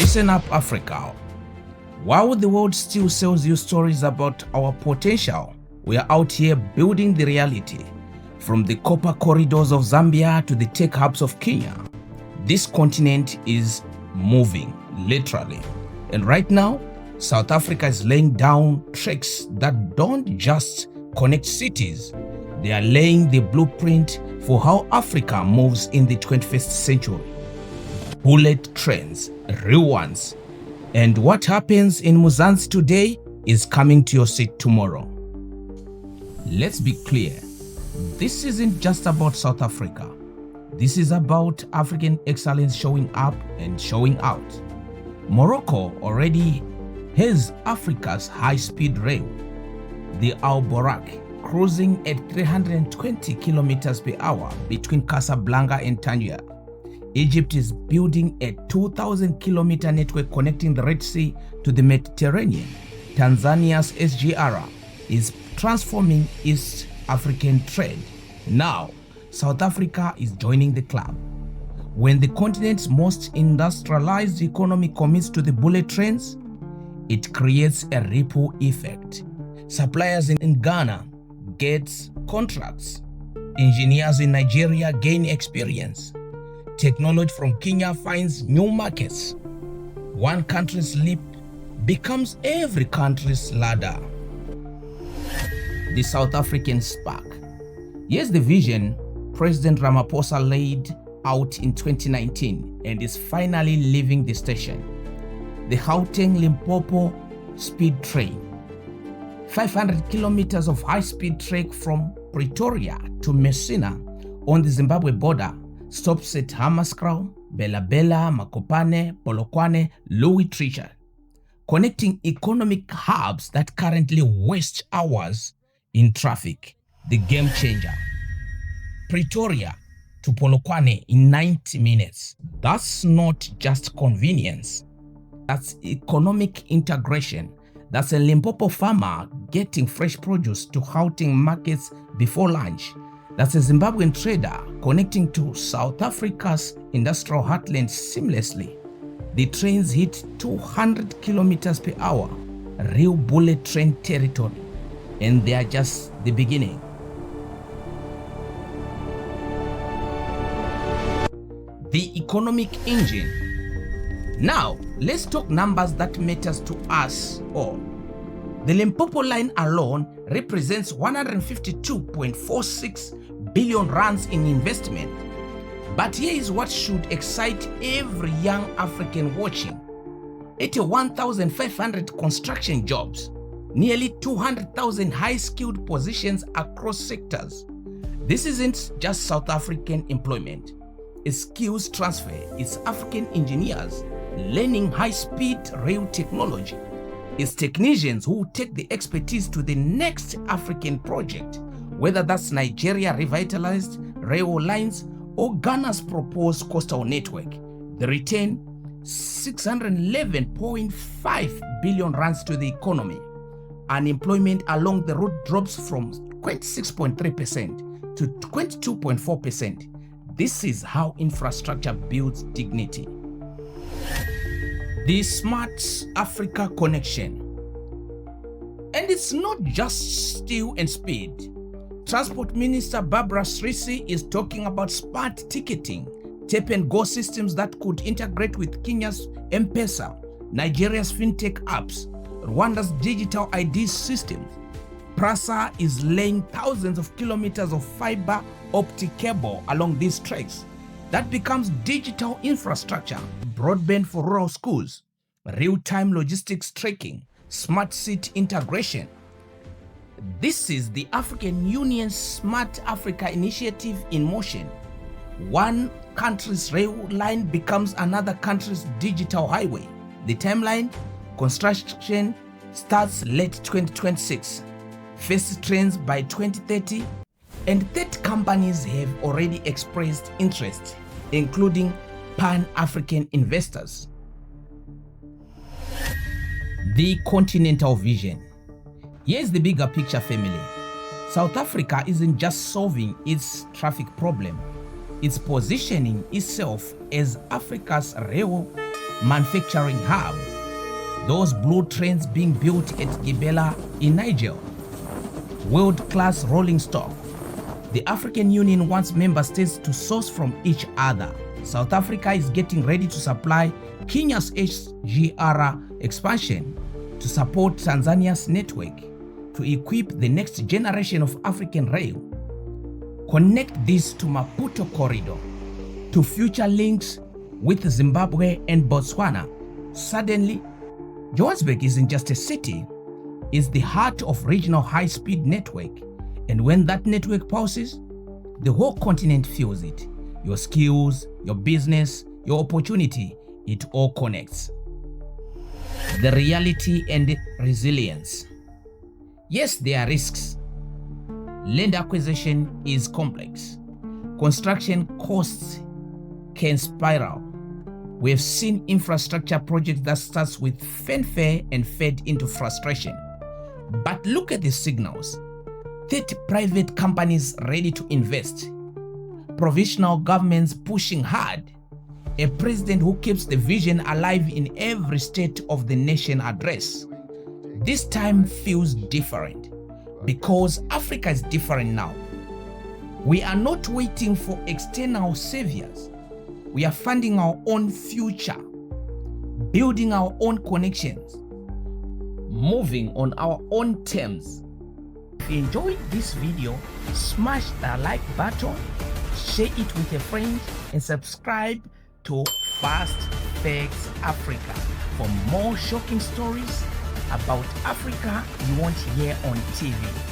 Listen up, Africa. While the world still sells you stories about our potential, we are out here building the reality. From the copper corridors of Zambia to the tech hubs of Kenya, this continent is moving, literally. And right now, South Africa is laying down tracks that don't just connect cities. They are laying the blueprint for how Africa moves in the 21st century. Bullet trains, real ones. And what happens in Mzansi today is coming to your seat tomorrow. Let's be clear. This isn't just about South Africa. This is about African excellence showing up and showing out. Morocco already has Africa's high-speed rail, the Al Boraq, cruising at 320 kilometers per hour between Casablanca and Tanzania. Egypt is building a 2,000-kilometer network connecting the Red Sea to the Mediterranean. Tanzania's SGR is transforming East African trade. Now, South Africa is joining the club. When the continent's most industrialized economy commits to the bullet trains, it creates a ripple effect. Suppliers in Ghana get contracts. Engineers in Nigeria gain experience. Technology from Kenya finds new markets. One country's leap becomes every country's ladder. The South African spark. Here's the vision President Ramaphosa laid out in 2019 and is finally leaving the station. The Gauteng-Limpopo speed train. 500 kilometers of high-speed trek from Pretoria to Messina on the Zimbabwe border stops at Hammanskraal, Bela Bela, Mokopane, Polokwane, Louis Trichardt, connecting economic hubs that currently waste hours in traffic. The game changer. Pretoria to Polokwane in 90 minutes. That's not just convenience. That's economic integration. That's a Limpopo farmer getting fresh produce to Gauteng markets before lunch. That's a Zimbabwean trader connecting to South Africa's industrial heartland seamlessly. The trains hit 200 kilometers per hour, real bullet train territory, and they are just the beginning. The economic engine. Now, let's talk numbers that matters to us all. The Limpopo line alone represents 152.46 billion rands in investment. But here is what should excite every young African watching. 81,500 construction jobs, nearly 200,000 high-skilled positions across sectors. This isn't just South African employment. It's skills transfer. It's African engineers learning high-speed rail technology. It's technicians who take the expertise to the next African project, whether that's Nigeria revitalized rail lines or Ghana's proposed coastal network. The return, 611.5 billion rands to the economy. Unemployment along the route drops from 26.3% to 22.4%. This is how infrastructure builds dignity. The Smart Africa Connection. And it's not just steel and speed. Transport Minister Barbara Srisi is talking about smart ticketing, tap and go systems that could integrate with Kenya's M-Pesa, Nigeria's fintech apps, Rwanda's digital ID systems. PRASA is laying thousands of kilometers of fiber optic cable along these tracks. That becomes digital infrastructure, broadband for rural schools, real-time logistics tracking, smart city integration. This is the African Union's Smart Africa initiative in motion. One country's rail line becomes another country's digital highway. The timeline: construction starts late 2026, first trains by 2030, and 30 companies have already expressed interest, including Pan-African investors. The continental vision. Here's the bigger picture, family. South Africa isn't just solving its traffic problem, it's positioning itself as Africa's rail manufacturing hub. Those blue trains being built at Gibela in Niger. World-class rolling stock. The African Union wants member states to source from each other. South Africa is getting ready to supply Kenya's SGR expansion to support Tanzania's network to equip the next generation of African rail. Connect this to Maputo corridor, to future links with Zimbabwe and Botswana. Suddenly, Johannesburg isn't just a city, it's the heart of regional high-speed network. And when that network pauses, the whole continent feels it. Your skills, your business, your opportunity, it all connects. The reality and resilience. Yes, there are risks. Land acquisition is complex. Construction costs can spiral. We have seen infrastructure projects that starts with fanfare and fed into frustration. But look at the signals. 30 private companies ready to invest. Provincial governments pushing hard. A president who keeps the vision alive in every state of the nation address. This time feels different because Africa is different now. We are not waiting for external saviors. We are funding our own future, building our own connections, moving on our own terms. If you enjoyed this video, smash the like button, share it with a friend, and subscribe to Fast Facts Africa for more shocking stories about Africa you won't hear on TV.